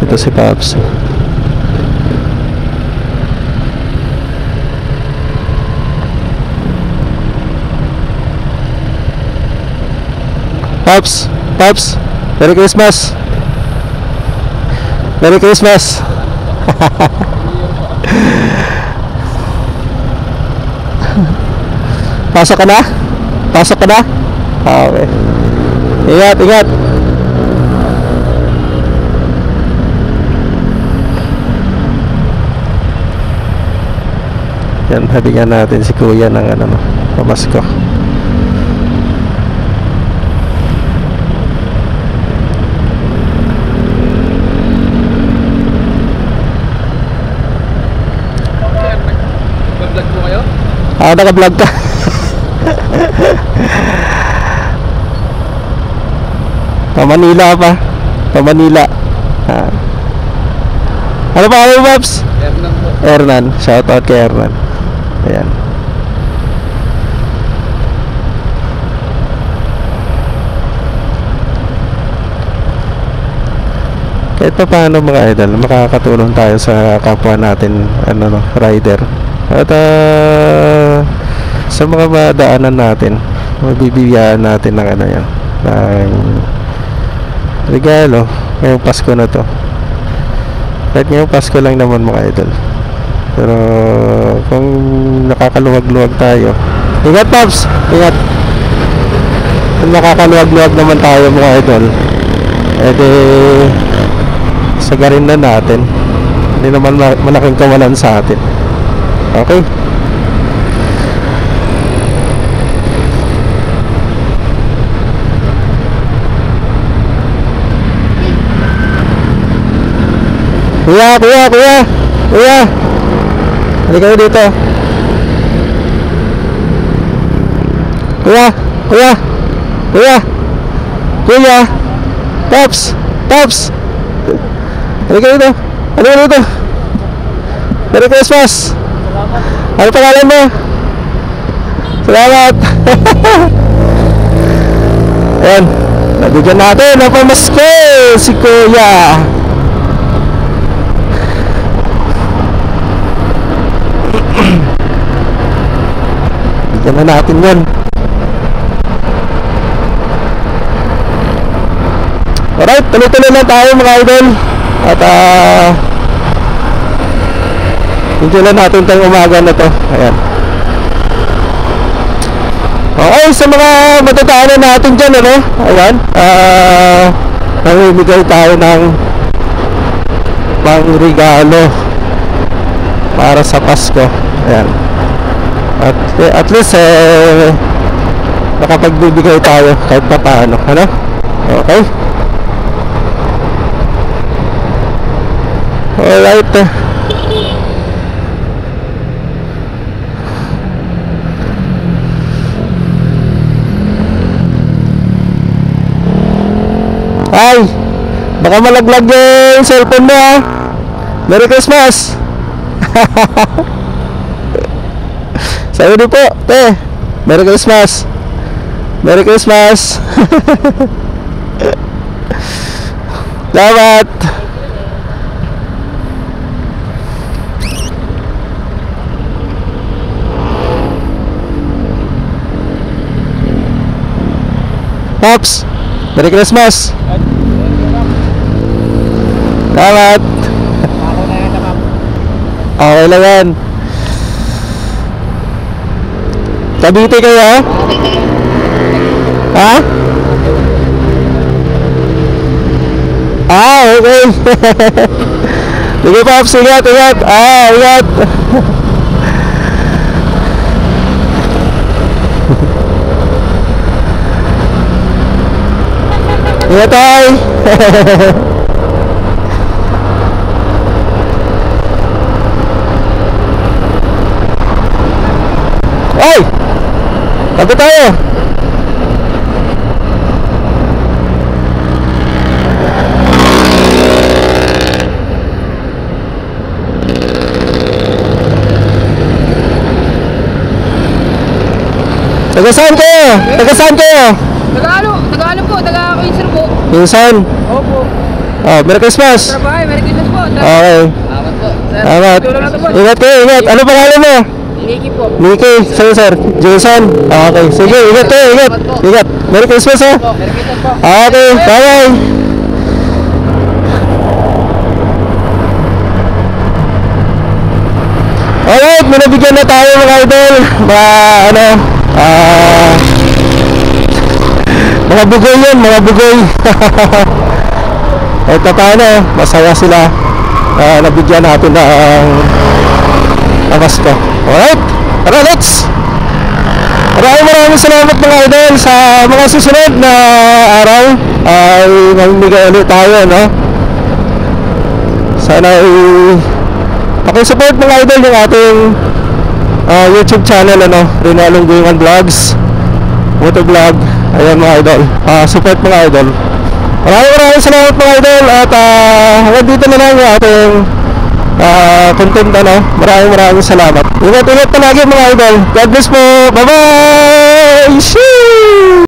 Ito si Pops. Pops, Pops, Merry Christmas. Merry Christmas. Pasok ka na? Pasok ka na? Okay. Ingat, ingat. Yan, habingan natin si Kuya ng ano, pamasko. Nag-vlog po kayo? Naka-vlog ka. Pa-Manila pa. Pa-Manila. Ano pa kami, Pops? Hernan po. Hernan. Shoutout kay Hernan. Ayan. Kahit pa paano mga idol, makakatulong tayo sa kapwa natin, ano, no, rider. At sa mga madaanan natin, mabibigyan natin ng ano yan, ng regalo ngayong Pasko na to. Kahit ngayong Pasko lang naman mga idol, pero kung nakakaluwag-luwag tayo, ingat Pops, ingat. Kung nakakaluwag-luwag naman tayo mga idol, edi sagarin na natin. Hindi naman malaking kawalan sa atin. Okay. Kuya, kuya, kuya, kuya, halika kayo dito. Kuya, kuya, kuya, kuya, Pops, Pops, halika dito, halika dito. Merry Christmas. Ano pangalan mo? Salamat. Ayan, nabigyan natin ng pamasko si Kuya. Bigyan na natin yan. Alright, tuloy-tuloy na tayo mga idol. At enjoy lang natin tayong umaga na to. Ayan. Okay, sa mga matatahanan natin dyan, ano? Ayan, namimigay tayo ng pang regalo para sa Pasko. Ayan. At least nakapagbibigay tayo kahit pa paano, ano? Okay. Alright. Ay, baka malaglag yung cellphone mo, ha. Merry Christmas. Sa'yo din po, te. Merry Christmas. Merry Christmas. Salamat. Pops, Merry Christmas. Salamat. Okay lang yan. Cavite kayo? Ha? Okay. Sige Pops, ingat, ingat. Ingat. Ingat tayo. Ay! Tabi tayo! Taga saan kayo? Taga saan kayo? Taga-ano po, taga-Quezon po. Quezon? Opo. Oh, Merry Christmas. Trabahay, Merry Christmas po. Okay. Salamat po. Sir, Salamat. tulong na to po. Ingat kayo, ingat. Ano pangalan mo? Niki po. Nicky. Sa'yo, sir. Jason. Okay. Sige, ingat kayo, ingat. Ingat. Merry Christmas, ha. Po, Merry Christmas po. Okay. Bye-bye. Alright, minabigyan na tayo mga idol. Mga bugoy yun, mga bugoy. Ito paano, masaya sila. Nabigyan natin ng Pasko. Alright, tara let's! Maraming salamat mga idol. Sa mga susunod na araw ay mamimigay ulit tayo, no? Sana ay pakisupport mga idol yung ating YouTube channel, ano, Rinalong Guingan Vlogs, Motovlog. Ayan mga idol, support mga idol. Maraming salamat mga idol. At hanggang dito na lang yung ating content, ano. Maraming salamat. Ingat palagi mga idol. God bless po. Bye bye. Shoo!